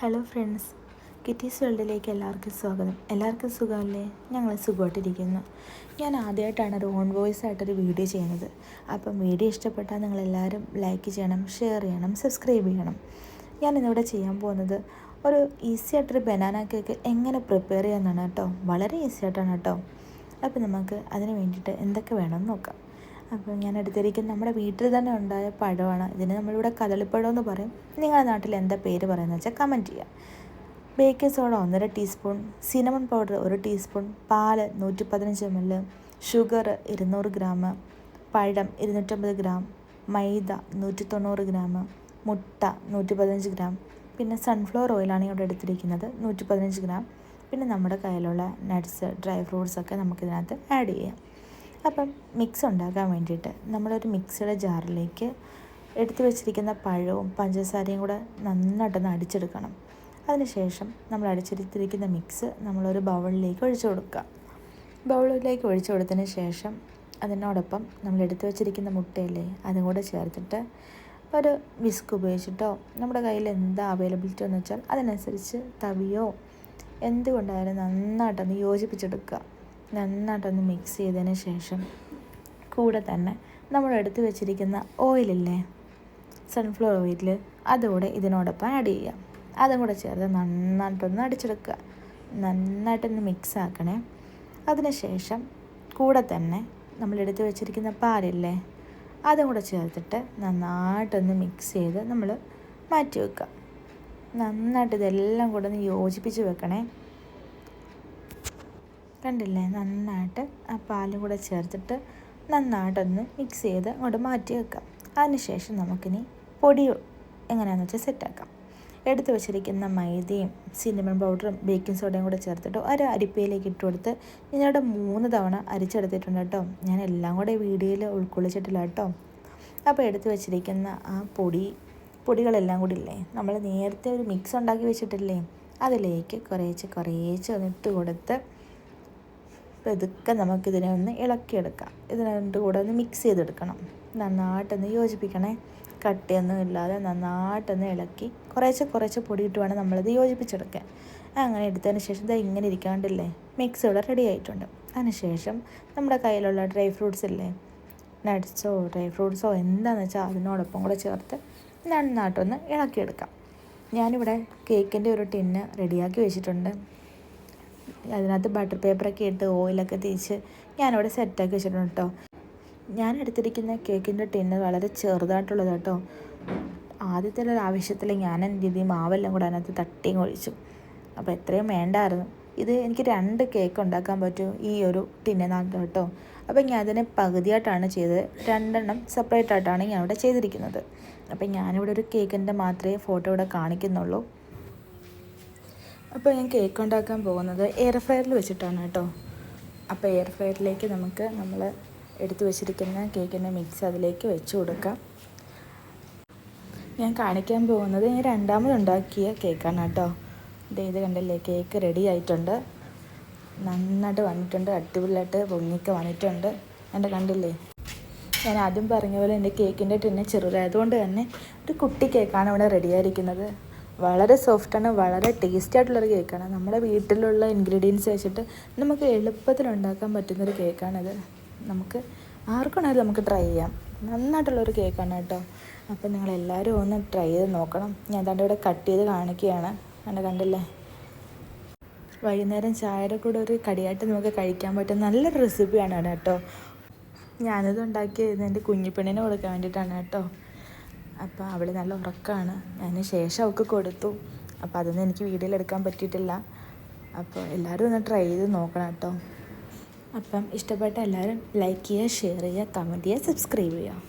Hello friends, Kitty's വേൾഡിലേക്ക് എല്ലാവർക്കും സ്വാഗതം. എല്ലാവർക്കും സുഖമല്ലേ? ഞങ്ങൾ സുഖമായിട്ടിരിക്കുന്നു. ഞാൻ ആദ്യമായിട്ടാണ് ഒരു ഓൺ വോയിസ് ആയിട്ടൊരു വീഡിയോ ചെയ്യുന്നത്. അപ്പം വീഡിയോ ഇഷ്ടപ്പെട്ടാൽ നിങ്ങളെല്ലാവരും ലൈക്ക് ചെയ്യണം, ഷെയർ ചെയ്യണം, സബ്സ്ക്രൈബ് ചെയ്യണം. ഞാൻ ഇന്നിവിടെ ചെയ്യാൻ പോകുന്നത് ഒരു ഈസി ആയിട്ടൊരു ബനാന കേക്ക് എങ്ങനെ പ്രിപ്പയർ ചെയ്യാമെന്നാണ് കേട്ടോ. വളരെ ഈസി ആയിട്ടാണ് കേട്ടോ. അപ്പോൾ നമുക്ക് അതിന് വേണ്ടിയിട്ട് എന്തൊക്കെ വേണമെന്ന് നോക്കാം. അപ്പോൾ ഞാൻ എടുത്തിരിക്കുന്നത് നമ്മുടെ വീട്ടിൽ തന്നെ ഉണ്ടായ പഴമാണ്. ഇതിന് നമ്മളിവിടെ കദളിപ്പഴം എന്ന് പറയും. നിങ്ങളുടെ നാട്ടിൽ എന്താ പേര് പറയുന്നത് വെച്ചാൽ കമൻറ്റ് ചെയ്യുക. Baking soda 1.5 teaspoon, cinnamon powder 1 teaspoon, പാല് 115 ml, ഷുഗർ 200 ഗ്രാം, പഴം 250 ഗ്രാം, മൈദ 190 ഗ്രാം, മുട്ട 115 ഗ്രാം, പിന്നെ സൺഫ്ലവർ ഓയിലാണ് ഇവിടെ എടുത്തിരിക്കുന്നത് 115 ഗ്രാം. പിന്നെ നമ്മുടെ കയ്യിലുള്ള നട്ട്സ്, ഡ്രൈ ഫ്രൂട്ട്സൊക്കെ നമുക്കിതിനകത്ത് ആഡ് ചെയ്യാം. അപ്പം മിക്സ് ഉണ്ടാക്കാൻ വേണ്ടിയിട്ട് നമ്മളൊരു മിക്സിയുടെ ജാറിലേക്ക് എടുത്തു വെച്ചിരിക്കുന്ന പഴവും പഞ്ചസാരയും കൂടെ നന്നായിട്ടൊന്ന് അടിച്ചെടുക്കണം. അതിനുശേഷം നമ്മൾ അടിച്ചെടുത്തിരിക്കുന്ന മിക്സ് നമ്മളൊരു ബൗളിലേക്ക് ഒഴിച്ചു കൊടുക്കുക. ബൗളിലേക്ക് ഒഴിച്ചു കൊടുത്തതിന് ശേഷം അതിനോടൊപ്പം നമ്മൾ എടുത്തു വെച്ചിരിക്കുന്ന മുട്ടയല്ലേ അതും കൂടെ ചേർത്തിട്ട് ഒരു വിസ്ക് ഉപയോഗിച്ചിട്ടോ നമ്മുടെ കയ്യിൽ എന്താ അവൈലബിലിറ്റി എന്ന് വെച്ചാൽ അതിനനുസരിച്ച് തവിയോ എന്തുകൊണ്ടായാലും നന്നായിട്ടൊന്ന് യോജിപ്പിച്ചെടുക്കുക. നന്നായിട്ടൊന്ന് മിക്സ് ചെയ്തതിന് ശേഷം കൂടെ തന്നെ നമ്മൾ എടുത്തു വെച്ചിരിക്കുന്ന ഓയിലില്ലേ, സൺഫ്ലവർ ഓയിൽ, അതുകൂടെ ഇതിനോടൊപ്പം ആഡ് ചെയ്യാം. അതും കൂടെ ചേർത്ത് നന്നായിട്ടൊന്ന് അടിച്ചെടുക്കുക. നന്നായിട്ടൊന്ന് മിക്സ് ആക്കണേ. അതിനുശേഷം കൂടെ തന്നെ നമ്മൾ എടുത്തു വെച്ചിരിക്കുന്ന പാലില്ലേ അതും കൂടെ ചേർത്തിട്ട് നന്നായിട്ടൊന്ന് മിക്സ് ചെയ്ത് നമ്മൾ മാറ്റി വെക്കുക. നന്നായിട്ട് ഇതെല്ലാം കൂടെ ഒന്ന് യോജിപ്പിച്ച് വെക്കണേ. കണ്ടില്ലേ, നന്നായിട്ട് ആ പാലും കൂടെ ചേർത്തിട്ട് നന്നായിട്ടൊന്ന് മിക്സ് ചെയ്ത് അങ്ങോട്ട് മാറ്റി വെക്കാം. അതിനുശേഷം നമുക്കിനി പൊടി എങ്ങനെയാണെന്ന് വെച്ചാൽ സെറ്റാക്കാം. എടുത്തു വെച്ചിരിക്കുന്ന മൈദയും സിനമൺ പൗഡറും ബേക്കിംഗ് സോഡയും കൂടെ ചേർത്തിട്ട് ഒരു അരിപ്പയിലേക്ക് ഇട്ട് കൊടുത്ത് ഞാനിവിടെ 3 തവണ അരിച്ചെടുത്തിട്ടുണ്ട് കേട്ടോ. ഞാൻ എല്ലാം കൂടെ വീഡിയോയിൽ ഉൾക്കൊള്ളിച്ചിട്ടില്ല കേട്ടോ. അപ്പോൾ എടുത്തു വെച്ചിരിക്കുന്ന ആ പൊടികളെല്ലാം കൂടി ഇല്ലേ, നമ്മൾ നേരത്തെ ഒരു മിക്സ് ഉണ്ടാക്കി വെച്ചിട്ടില്ലേ അതിലേക്ക് കുറേശ്ശെ ഒന്ന് ഇട്ട് കൊടുത്ത് ഇതൊക്കെ നമുക്കിതിനെ ഒന്ന് ഇളക്കിയെടുക്കാം. ഇതിനെ കൂടെ ഒന്ന് മിക്സ് ചെയ്തെടുക്കണം. നന്നായിട്ടൊന്ന് യോജിപ്പിക്കണേ. കട്ടിയൊന്നും ഇല്ലാതെ നന്നായിട്ടൊന്ന് ഇളക്കി കുറേശ്ശെ പൊടിയിട്ട് വേണം നമ്മളിത് യോജിപ്പിച്ചെടുക്കാൻ. അങ്ങനെ എടുത്തതിന് ശേഷം ഇത് ഇങ്ങനെ ഇരിക്കാണ്ടില്ലേ മിക്സ് ഇവിടെ റെഡി ആയിട്ടുണ്ട്. അതിനുശേഷം നമ്മുടെ കയ്യിലുള്ള ഡ്രൈ ഫ്രൂട്ട്സ് ഇല്ലേ, നട്ട്സോ ഡ്രൈ ഫ്രൂട്ട്സോ എന്താണെന്ന് വെച്ചാൽ അതിനോടൊപ്പം കൂടെ ചേർത്ത് നന്നായിട്ടൊന്ന് ഇളക്കിയെടുക്കാം. ഞാനിവിടെ കേക്കിൻ്റെ ഒരു ടിന്ന് റെഡിയാക്കി വെച്ചിട്ടുണ്ട്. അതിനകത്ത് ബട്ടർ പേപ്പറൊക്കെ ഇട്ട് ഓയിലൊക്കെ തേച്ച് ഞാനിവിടെ സെറ്റാക്കി വെച്ചിട്ടുണ്ട് കേട്ടോ. ഞാൻ എടുത്തിരിക്കുന്ന കേക്കിൻ്റെ ടിന്ന് വളരെ ചെറുതായിട്ടുള്ളത് കേട്ടോ. ആദ്യത്തെ ഒരു ആവശ്യത്തിൽ ഞാൻ എന്ത് ചെയ്തു, മാവെല്ലാം കൂടെ അതിനകത്ത് തട്ടിയും ഒഴിച്ചു. അപ്പോൾ എത്രയും വേണ്ടായിരുന്നു. ഇത് എനിക്ക് 2 കേക്ക് ഉണ്ടാക്കാൻ പറ്റും ഈ ഒരു ടിന്നിനകത്ത് കേട്ടോ. അപ്പോൾ ഞാൻ അതിനെ പകുതിയായിട്ടാണ് ചെയ്തത്. 2 എണ്ണം സെപ്പറേറ്റ് ആയിട്ടാണ് ഞാൻ ഇവിടെ ചെയ്തിരിക്കുന്നത്. അപ്പോൾ ഞാനിവിടെ ഒരു കേക്കിൻ്റെ മാത്രമേ ഫോട്ടോ ഇവിടെ കാണിക്കുന്നുള്ളൂ. അപ്പോൾ ഞാൻ കേക്ക് ഉണ്ടാക്കാൻ പോകുന്നത് എയർ ഫ്രയറിൽ വെച്ചിട്ടാണ് കേട്ടോ. അപ്പോൾ എയർ ഫ്രയറിലേക്ക് നമ്മൾ എടുത്തു വെച്ചിരിക്കുന്ന കേക്കിൻ്റെ മിക്സ് അതിലേക്ക് വെച്ച് കൊടുക്കാം. ഞാൻ കാണിക്കാൻ പോകുന്നത് ഞാൻ 2ാമത് ഉണ്ടാക്കിയ കേക്കാണ് കേട്ടോ. ഇത് കണ്ടില്ലേ, കേക്ക് റെഡി ആയിട്ടുണ്ട്. നന്നായിട്ട് വന്നിട്ടുണ്ട്, അടിപൊളിയായിട്ട് പൊങ്ങിയൊക്കെ വന്നിട്ടുണ്ട്. എൻ്റെ കണ്ടില്ലേ, ഞാൻ ആദ്യം പറഞ്ഞ പോലെ എൻ്റെ കേക്കിൻ്റെ ടിന്ന് ചെറുതായതുകൊണ്ട് തന്നെ ഒരു കുട്ടി കേക്കാണ് ഇവിടെ റെഡിയായിരിക്കുന്നത്. വളരെ സോഫ്റ്റാണ്, വളരെ ടേസ്റ്റി ആയിട്ടുള്ളൊരു കേക്കാണ്. നമ്മുടെ വീട്ടിലുള്ള ഇൻഗ്രീഡിയൻസ് വെച്ചിട്ട് നമുക്ക് എളുപ്പത്തിൽ ഉണ്ടാക്കാൻ പറ്റുന്നൊരു കേക്കാണിത്. നമുക്ക് ആർക്കാണെങ്കിലും നമുക്ക് ട്രൈ ചെയ്യാം. നന്നായിട്ടുള്ളൊരു കേക്കാണ് കേട്ടോ. അപ്പോൾ നിങ്ങളെല്ലാവരും ഒന്ന് ട്രൈ ചെയ്ത് നോക്കണം. ഞാൻ ദാണ്ട് ഇവിടെ കട്ട് ചെയ്ത് കാണിക്കുകയാണ്. അങ്ങനെ കണ്ടില്ലേ, വൈകുന്നേരം ചായയുടെ കൂടെ ഒരു കടിയായിട്ട് നമുക്ക് കഴിക്കാൻ പറ്റുന്ന നല്ലൊരു റെസിപ്പിയാണ് കേട്ടോ. ഞാനിത് ഉണ്ടാക്കിയത് എൻ്റെ കുഞ്ഞിപ്പെണ്ണിന് കൊടുക്കാൻ വേണ്ടിയിട്ടാണ് കേട്ടോ. അപ്പോൾ അവൾ നല്ല ഉറക്കമാണ്. അതിന് ശേഷം അവൾക്ക് കൊടുത്തു. അപ്പോൾ അതൊന്നും എനിക്ക് വീഡിയോയിൽ എടുക്കാൻ പറ്റിയിട്ടില്ല. അപ്പോൾ എല്ലാവരും ഒന്ന് ട്രൈ ചെയ്ത് നോക്കണം കേട്ടോ. അപ്പം ഇഷ്ടപ്പെട്ട എല്ലാവരും ലൈക്ക് ചെയ്യുക, ഷെയർ ചെയ്യുക, കമൻറ്റ് ചെയ്യുക, സബ്സ്ക്രൈബ് ചെയ്യുക.